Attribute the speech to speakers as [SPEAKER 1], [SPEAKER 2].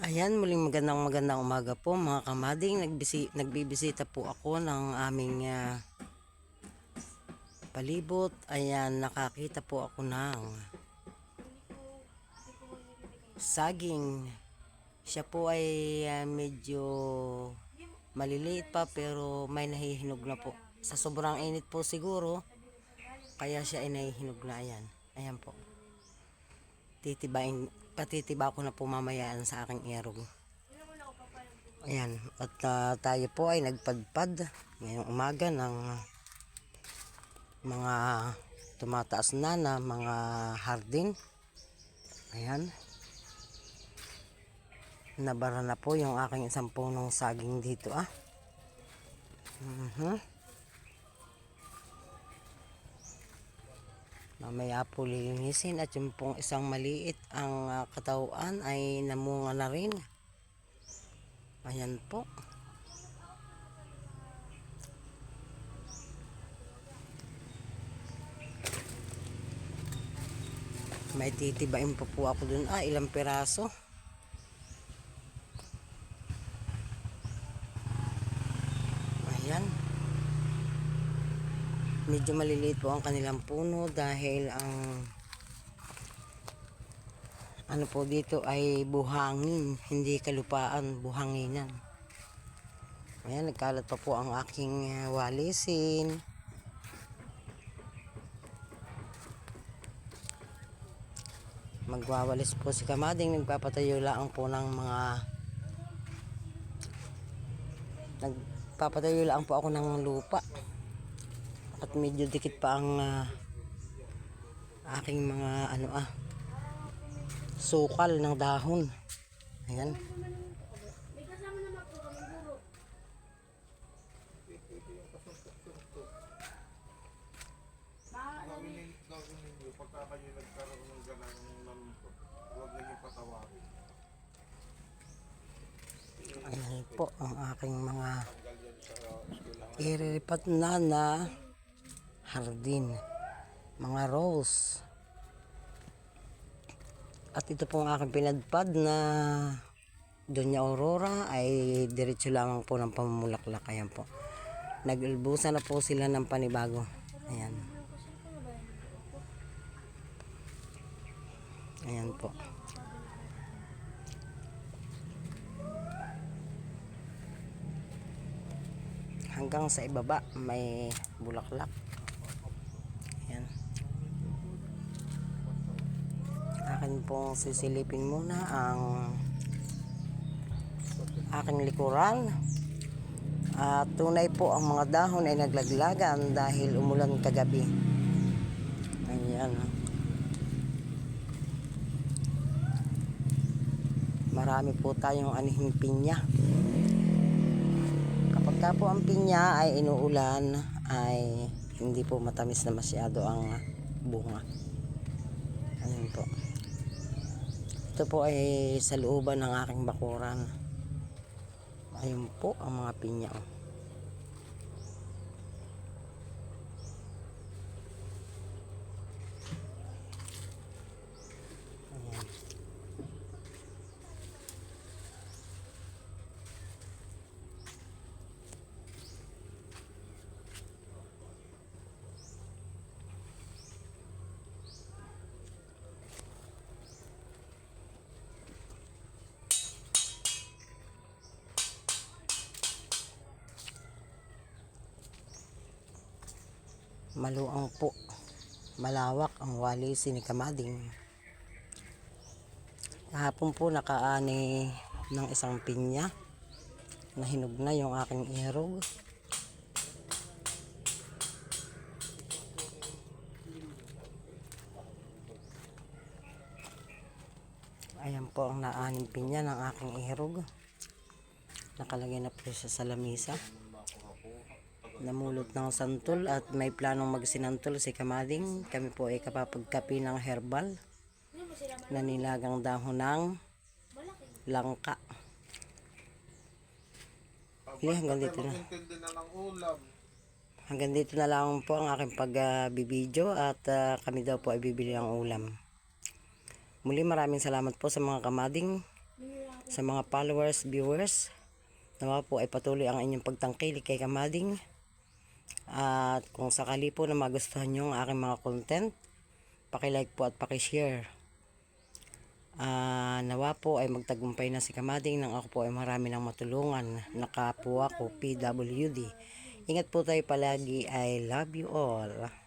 [SPEAKER 1] Ayan, muling magandang umaga po mga kamading. Nagbibisita po ako ng aming palibot. Ayan, nakakita po ako ng saging. Siya po ay medyo maliliit pa pero may nahihinog na po. Sa sobrang init po siguro, kaya siya ay nahihinog na. Ayan po. Patitiba ko na po mamayaan sa aking erog. Ayan, at tayo po ay nagpadpad ngayong umaga ng mga tumataas na mga hardin. Ayan, nabara na po yung aking isang punong saging dito Mamaya po lilinisin, at yung pong isang maliit ang katawan ay namunga na rin. Ayan po. May titibain pa po ako dun. Ilang piraso. Ayan. Medyo maliliit po ang kanilang puno dahil ang ano po dito ay buhangin, hindi kalupaan, buhanginan. Ayan, nagkalat pa po ang aking walisin. Magwawalis po si Kamading, nagpapatayo lang po ako ng lupa. At medyo dikit pa ang aking mga sukal ng dahon. Ayan.
[SPEAKER 2] May kasama naman po kami guro.
[SPEAKER 3] Gawin ninyo, pagka kayo nagkaroon ng ganang nalutot, huwag na yung patawarin.
[SPEAKER 1] Ayan po ang aking mga iriripat na hardin, mga rose. At ito pong aking pinadpad na Doña Aurora ay diretso lamang po ng pamumulaklak. Ayan po, nag-ulbusan na po sila ng panibago. Ayan. Ayan po. Hanggang sa ibaba may bulaklak. Ayan. Akin pong sisilipin muna ang aking likuran. Tunay po ang mga dahon ay naglaglagan dahil umulan kagabi. Ayan. Marami po tayong anihing pinya. Kapag po ang pinya ay inuulan, ay hindi po matamis na masyado ang bunga. Ayan po. Ito po ay sa looban ng aking bakuran. Ayun po ang mga pinya. Ayan. Maluang po, malawak ang walisin ni Kamading. Kahapon po nakaani ng isang pinya, nahinog na yung aking erog. Ayan po ang naaning pinya ng aking erog. Nakalagay na po siya sa lamisa. Namulot ng santol at may planong magsinantol si Kamading. Kami po ay kapapagkapi ng herbal na nilagang dahon ng langka. Hanggang dito na. Hanggang dito na lang po ang aking pagbibideo at kami daw po ay bibili ng ulam. Muli maraming salamat po sa mga kamading, sa mga followers, viewers. Nawa po ay patuloy ang inyong pagtangkilik kay kamading. At kung sakali po na magustuhan nyo ang aking mga content, paki-like po at paki-share. Nawa po ay magtagumpay na si kamading nang ako po ay marami nang matulungan. Nakapo ako PWD. Ingat po tayo palagi. I love you all.